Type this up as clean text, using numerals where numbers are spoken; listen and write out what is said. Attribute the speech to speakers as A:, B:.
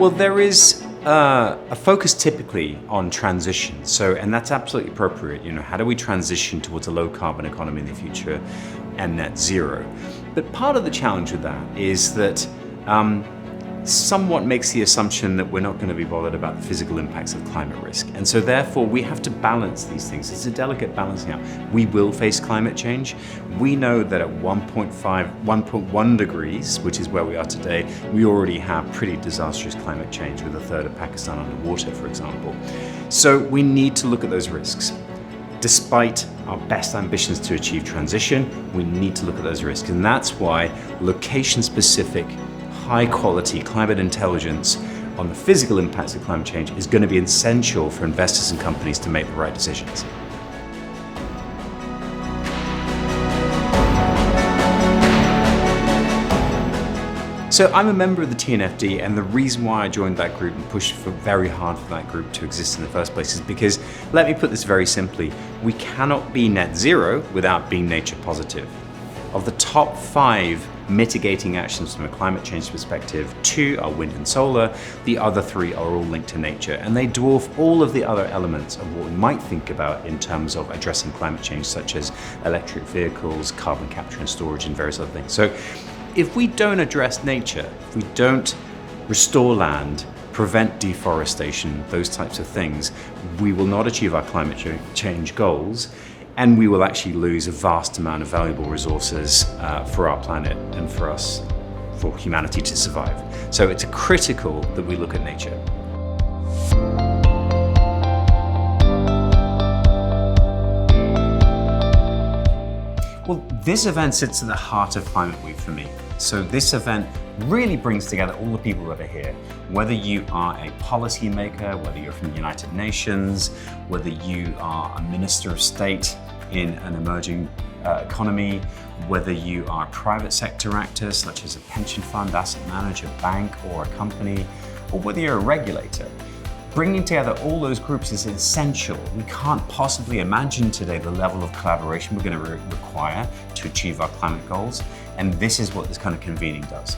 A: Well, there is a focus typically on transition. And that's absolutely appropriate. How do we transition towards a low carbon economy in the future and net zero? But part of the challenge with that is that somewhat makes the assumption that we're not going to be bothered about the physical impacts of climate risk. And so therefore we have to balance these things. It's a delicate balancing out. We will face climate change. We know that at 1.1 degrees, which is where we are today, we already have pretty disastrous climate change with a third of Pakistan underwater, for example. So we need to look at those risks. Despite our best ambitions to achieve transition, we need to look at those risks. And that's why location-specific, high-quality climate intelligence on the physical impacts of climate change is going to be essential for investors and companies to make the right decisions. So I'm a member of the TNFD, and the reason why I joined that group and pushed very hard for that group to exist in the first place is because, let me put this very simply, we cannot be net zero without being nature positive. Of the top 5 mitigating actions from a climate change perspective, 2 are wind and solar, the other 3 are all linked to nature, and they dwarf all of the other elements of what we might think about in terms of addressing climate change, such as electric vehicles, carbon capture and storage, and various other things. So if we don't address nature, if we don't restore land, prevent deforestation, those types of things, we will not achieve our climate change goals, and we will actually lose a vast amount of valuable resources for our planet and for us, for humanity to survive. So it's critical that we look at nature. Well, this event sits at the heart of Climate Week for me. So this event really brings together all the people that are here, whether you are a policymaker, whether you're from the United Nations, whether you are a minister of state in an emerging economy, whether you are a private sector actor, such as a pension fund, asset manager, bank, or a company, or whether you're a regulator. Bringing together all those groups is essential. We can't possibly imagine today the level of collaboration we're going to require to achieve our climate goals, and this is what this kind of convening does.